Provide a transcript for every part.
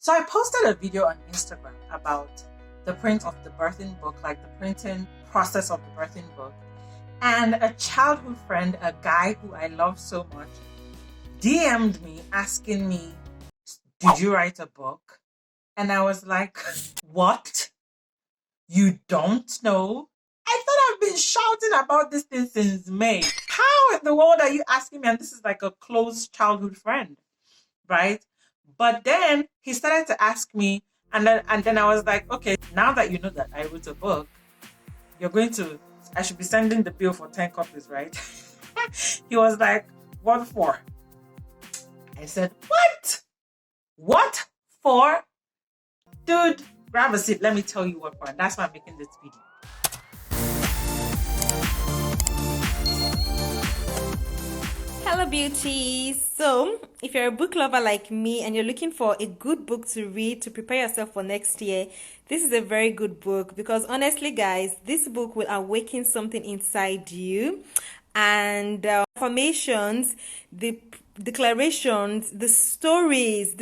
So I posted a video on Instagram about the print of the birthing book, like the printing process of the birthing book. And a childhood friend, a guy who I love so much, DM'd me asking me, did you write a book? And I was like, what? You don't know? I thought I've been shouting about this thing since May. How in the world are you asking me? And this is like a close childhood friend, right? But then he started to ask me, and then I was like, okay, now that you know that I wrote a book, I should be sending the bill for 10 copies, right? He was like, what for? I said, what? What for? Dude, grab a seat. Let me tell you what for. And that's why I'm making this video. Hello beauties. So if you're a book lover like me and you're looking for a good book to read to prepare yourself for next year, this is a very good book because honestly guys, this book will awaken something inside you, and affirmations, the declarations, the stories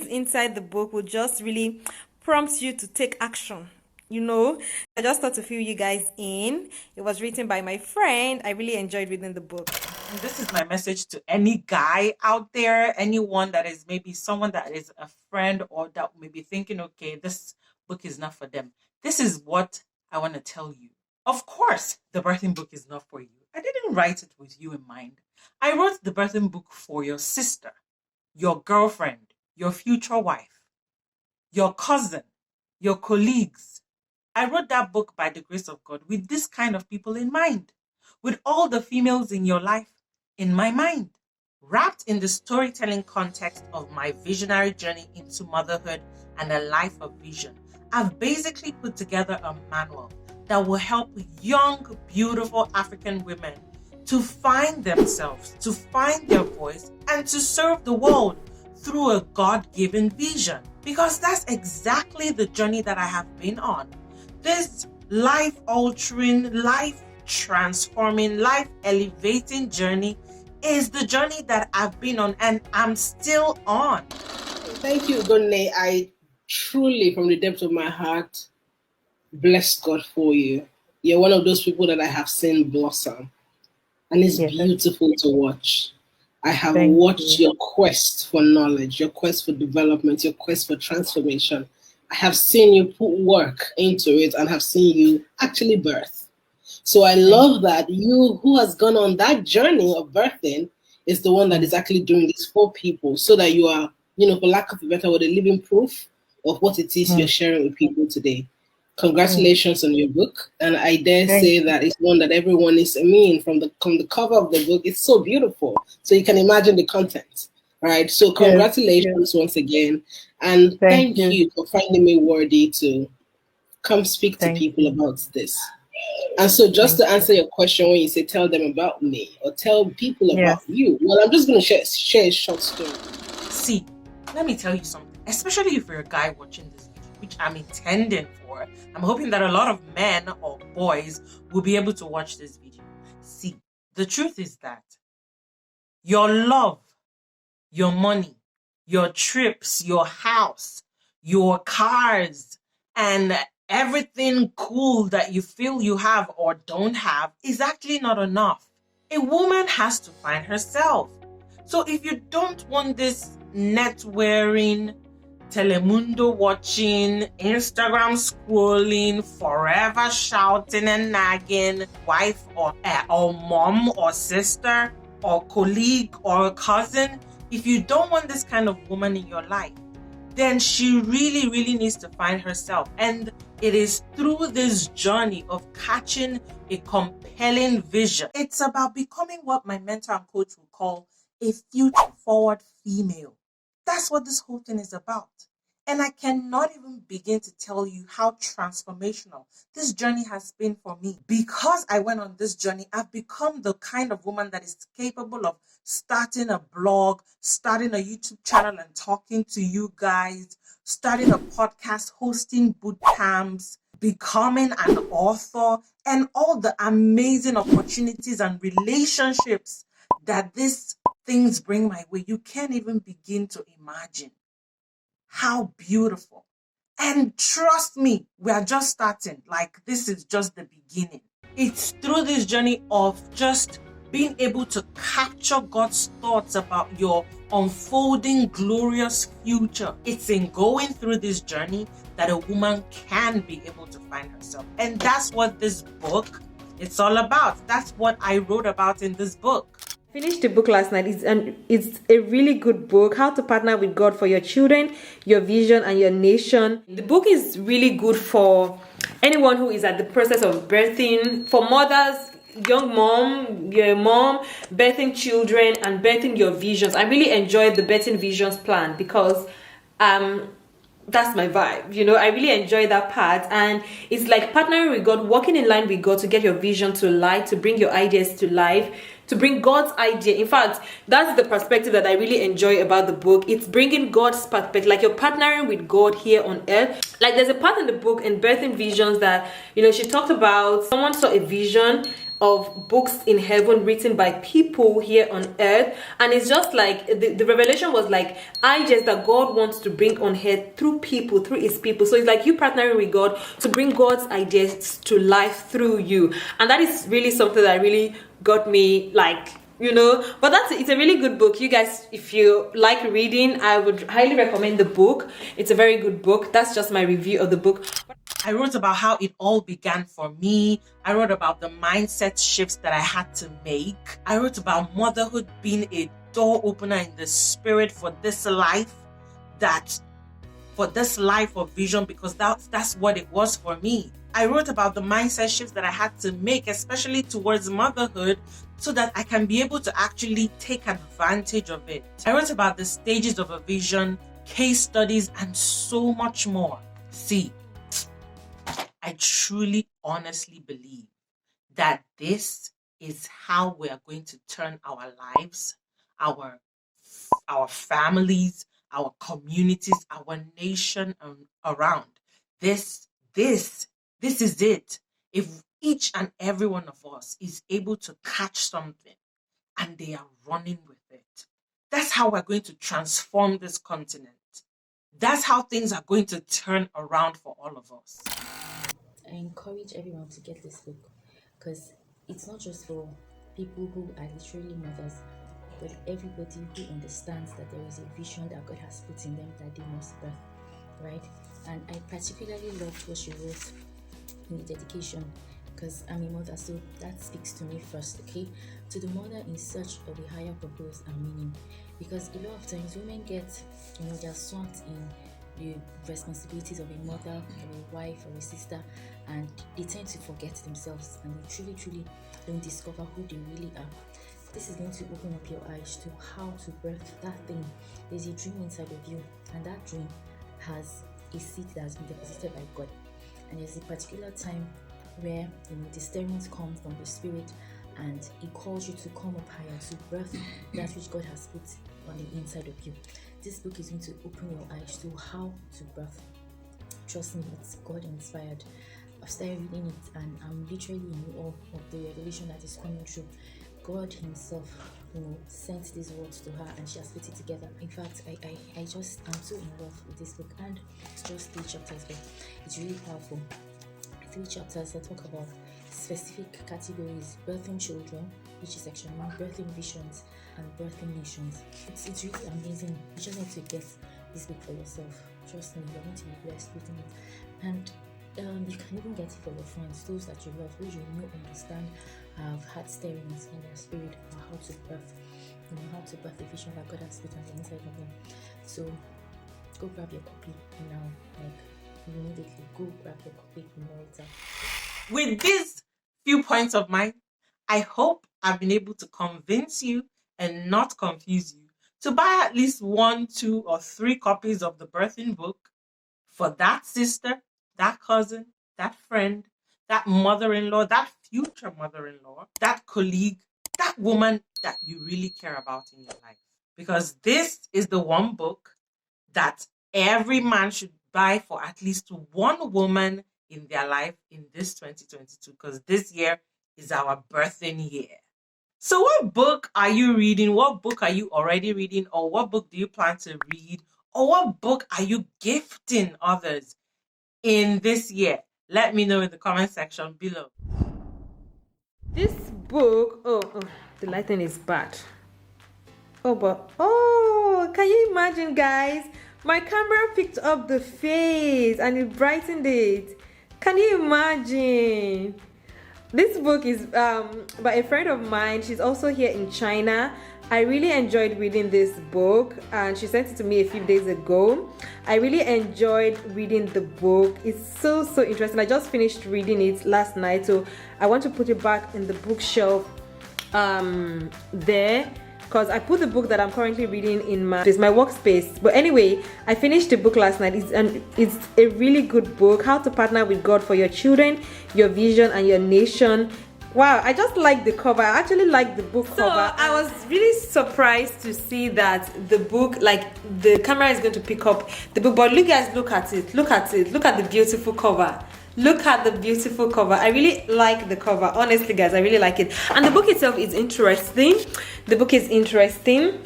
inside the book will just really prompt you to take action. I just thought to fill you guys in. It was written by my friend. I really enjoyed reading the book. And this is my message to any guy out there, anyone that is maybe someone that is a friend or that may be thinking, okay, this book is not for them. This is what I want to tell you. Of course, the birthing book is not for you. I didn't write it with you in mind. I wrote the birthing book for your sister, your girlfriend, your future wife, your cousin, your colleagues. I wrote that book by the grace of God with this kind of people in mind, with all the females in your life in my mind, wrapped in the storytelling context of my visionary journey into motherhood and a life of vision. I've basically put together a manual that will help young, beautiful African women to find themselves, to find their voice, and to serve the world through a God-given vision. Because that's exactly the journey that I have been on. This life-altering, life-transforming, life-elevating journey is the journey that I've been on and I'm still on. Thank you, Ugonne. I truly, from the depth of my heart, bless God for you. You're one of those people that I have seen blossom, and it's beautiful to watch. I have watched your quest for knowledge, your quest for development, your quest for transformation. I have seen you put work into it and have seen you actually birth. So I love that you who has gone on that journey of birthing is the one that is actually doing this for people, so that you are, for lack of a better word, a living proof of what it is you're sharing with people today. Congratulations on your book. And I dare say that it's one that everyone is from the cover of the book. It's so beautiful. So you can imagine the content, right? So congratulations once again. And thank you for finding me worthy to come speak to people about this. And so just to answer your question, when you say tell them about me or tell people about you, well, I'm just going to share a short story. See, let me tell you something, especially if you're a guy watching this video, which I'm intending for. I'm hoping that a lot of men or boys will be able to watch this video. See, the truth is that your love, your money, your trips, your house, your cars, and everything cool that you feel you have or don't have is actually not enough. A woman has to find herself. So if you don't want this net wearing, Telemundo watching, Instagram scrolling, forever shouting and nagging wife or mom or sister or colleague or cousin, if you don't want this kind of woman in your life, then she really, really needs to find herself. And it is through this journey of catching a compelling vision. It's about becoming what my mentor and coach will call a future-forward female. That's what this whole thing is about. And I cannot even begin to tell you how transformational this journey has been for me. Because I went on this journey, I've become the kind of woman that is capable of starting a blog, starting a YouTube channel and talking to you guys, starting a podcast, hosting boot camps, becoming an author, and all the amazing opportunities and relationships that these things bring my way. You can't even begin to imagine How beautiful. And trust me, we are just starting. Like, this is just the beginning. It's through this journey of just being able to capture God's thoughts about your unfolding glorious future. It's in going through this journey that a woman can be able to find herself. And that's what this book it's all about. That's what I wrote about in this book. Finished the book last night. It's a really good book, How to Partner with God for Your Children, Your Vision, and Your Nation. The book is really good for anyone who is at the process of birthing, for mothers, young mom, your mom, birthing children, and birthing your visions. I really enjoyed the birthing visions plan because that's my vibe, you know. I really enjoy that part, and it's like partnering with God, walking in line with God to get your vision to life, to bring your ideas to life, to bring God's idea. In fact, that's the perspective that I really enjoy about the book. It's bringing God's perspective, like you're partnering with God here on earth. Like there's a part in the book in Birthing Visions that, you know, she talked about someone saw a vision of books in heaven written by people here on earth, and it's just like the revelation was like ideas that God wants to bring on earth through people, through his people. So it's like you partnering with God to bring God's ideas to life through you, and that is really something that really got me, like, you know. But it's a really good book. You guys, if you like reading, I would highly recommend the book. It's a very good book. That's just my review of the book. I wrote about how it all began for me. I wrote about the mindset shifts that I had to make. I wrote about motherhood being a door opener in the spirit for this life, of vision, because that's what it was for me. I wrote about the mindset shifts that I had to make, especially towards motherhood, so that I can be able to actually take advantage of it. I wrote about the stages of a vision, case studies, and so much more. See, I truly, honestly believe that this is how we are going to turn our lives, our families, our communities, our nation around. This is it. If each and every one of us is able to catch something and they are running with it, that's how we're going to transform this continent. That's how things are going to turn around for all of us. I encourage everyone to get this book because it's not just for people who are literally mothers, but everybody who understands that there is a vision that God has put in them that they must birth, right? And I particularly loved what she wrote in the dedication because I'm a mother, so that speaks to me first, okay? To the mother in search of a higher purpose and meaning, because a lot of times women get, they're swamped in the responsibilities of a mother or a wife or a sister, and they tend to forget themselves and they truly don't discover who they really are. This is going to open up your eyes to how to birth that thing. There's a dream inside of you, and that dream has a seed that has been deposited by God, and there's a particular time where the stirrings come from the spirit and it calls you to come up higher, to birth that which God has put on the inside of you. This book is going to open your eyes to how to birth. Trust me, it's God inspired. I've started reading it and I'm literally in awe of the revelation that is coming through. God himself, sent these words to her and she has put it together. In fact, I'm so in love with this book, and it's just 3 chapters, but it's really powerful. 3 chapters that talk about specific categories: birthing children, which is section 1, birthing visions, and birthing nations. It's really amazing. You just need to get this book for yourself. Trust me, you're going to be blessed reading it. And you can even get it for your friends, those that you love, those you know understand, have had stirrings in their spirit on how to birth, how to birth the vision that God has put on the inside of them. So go grab your copy now, immediately. Go grab your copy right now. With these few points of mine, I hope I've been able to convince you and not confuse you to buy at least 1, 2, or 3 copies of the birthing book for that sister, that cousin, that friend, that mother-in-law, that future mother-in-law, that colleague, that woman that you really care about in your life. Because this is the one book that every man should buy for at least one woman in their life in this 2022, because this year is our birthing year. So what book are you reading? What book are you already reading? Or what book do you plan to read Or what book are you gifting others in this year? Let me know in the comment section below. This book, the lighting is bad. Can you imagine, guys? My camera picked up the face and it brightened it. Can you imagine? This book is by a friend of mine. She's also here in China. I really enjoyed reading this book and she sent it to me a few days ago. I really enjoyed reading the book. It's so interesting. I just finished reading it last night, so I want to put it back in the bookshelf there, because I put the book that I'm currently reading in my workspace. But anyway, I finished the book last night. It's a really good book, How to Partner with God for Your Children, Your Vision, and Your Nation. Wow, I just like the cover. I actually like the book cover. So I was really surprised to see that the book, like the camera is going to pick up the book. But look, guys, look at it. Look at it. Look at the beautiful cover. Look at the beautiful cover. I really like the cover. Honestly, guys, I really like it. And the book itself is interesting. The book is interesting.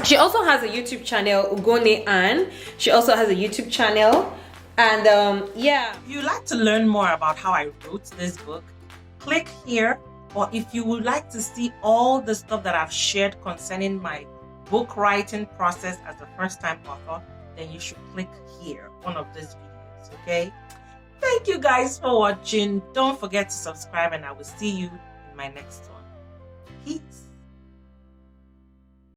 She also has a YouTube channel, Ugonne Ann. She also has a YouTube channel. And yeah. If you'd like to learn more about how I wrote this book, click here. Or if you would like to see all the stuff that I've shared concerning my book writing process as a first-time author, then you should click here, one of these videos, okay? Thank you guys for watching. Don't forget to subscribe and I will see you in my next one. Peace.